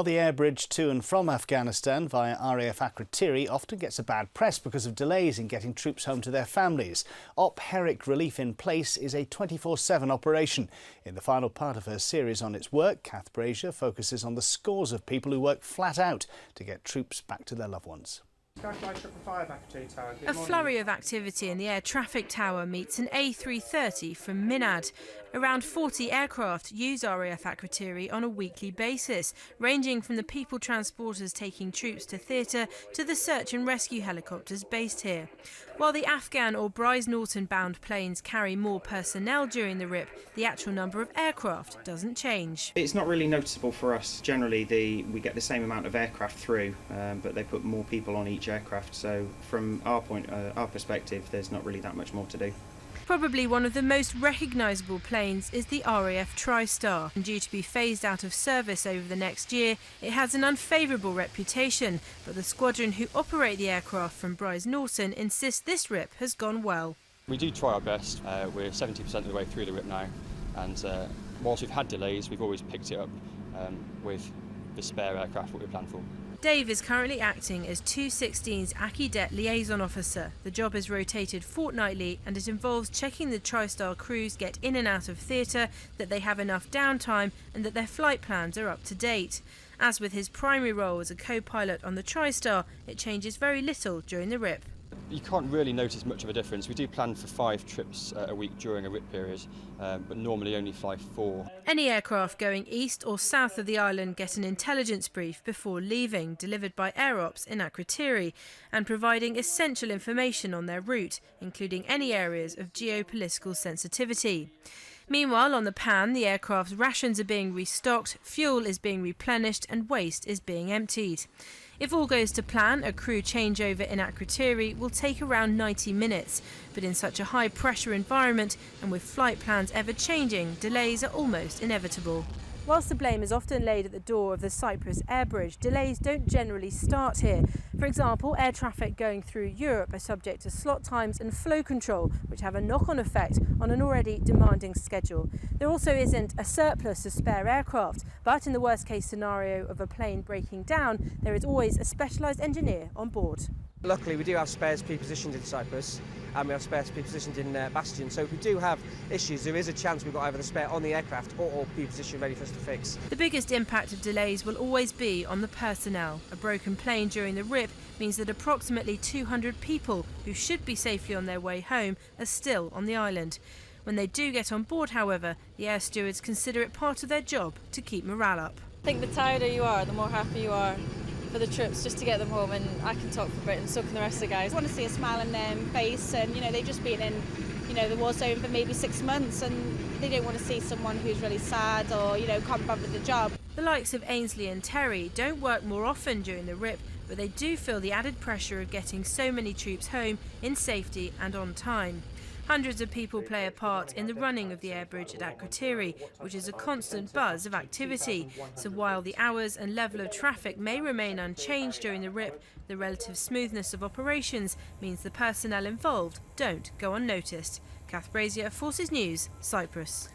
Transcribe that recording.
The air bridge to and from Afghanistan via RAF Akrotiri often gets a bad press because of delays in getting troops home to their families. Op Herrick Relief in Place is a 24/7 operation. In the final part of her series on its work, Cath Brazier focuses on the scores of people who work flat out to get troops back to their loved ones. A flurry of activity in the air traffic tower meets an A330 from Minad. Around 40 aircraft use RAF Akrotiri on a weekly basis, ranging from the people transporters taking troops to theatre to the search and rescue helicopters based here. While the Afghan or Brazier bound planes carry more personnel during the RIP, the actual number of aircraft doesn't change. It's not really noticeable for us. Generally, we get the same amount of aircraft through, but they put more people on each aircraft. So from our perspective, there's not really that much more to do. Probably one of the most recognisable planes is the RAF TriStar. And due to be phased out of service over the next year, it has an unfavourable reputation, but the squadron who operate the aircraft from Brazier insist this RIP has gone well. We do try our best. We're 70% of the way through the RIP now, and whilst we've had delays, we've always picked it up with the spare aircraft what we planned for. Dave is currently acting as 216's Akidet liaison officer. The job is rotated fortnightly and it involves checking the TriStar crews get in and out of theatre, that they have enough downtime and that their flight plans are up to date. As with his primary role as a co-pilot on the TriStar, it changes very little during the RIP. You can't really notice much of a difference. We do plan for 5 trips a week during a RIP period, but normally only fly 4. Any aircraft going east or south of the island get an intelligence brief before leaving, delivered by Air Ops in Akrotiri, and providing essential information on their route, including any areas of geopolitical sensitivity. Meanwhile, on the Pan, the aircraft's rations are being restocked, fuel is being replenished and waste is being emptied. If all goes to plan, a crew changeover in Akrotiri will take around 90 minutes. But in such a high-pressure environment and with flight plans ever changing, delays are almost inevitable. Whilst the blame is often laid at the door of the Cyprus air bridge, delays don't generally start here. For example, air traffic going through Europe are subject to slot times and flow control, which have a knock-on effect on an already demanding schedule. There also isn't a surplus of spare aircraft, but in the worst-case scenario of a plane breaking down, there is always a specialised engineer on board. Luckily, we do have spares pre-positioned in Cyprus, and we have spares pre-positioned in Bastion, so if we do have issues, there is a chance we've got either the spare on the aircraft or pre-positioned ready for us to fix. The biggest impact of delays will always be on the personnel. A broken plane during the RIP means that approximately 200 people who should be safely on their way home are still on the island. When they do get on board, however, the air stewards consider it part of their job to keep morale up. I think the tireder you are, the more happy you are for the trips, just to get them home, and I can talk for Britain, so can the rest of the guys. I want to see a smile on their face, and they've just been in the war zone for maybe 6 months, and they don't want to see someone who's really sad or can't bother with the job. The likes of Ainsleigh and Terri don't work more often during the RIP, but they do feel the added pressure of getting so many troops home in safety and on time. Hundreds of people play a part in the running of the air bridge at Akrotiri, which is a constant buzz of activity. So while the hours and level of traffic may remain unchanged during the RIP, the relative smoothness of operations means the personnel involved don't go unnoticed. Cath Brazier, Forces News, Cyprus.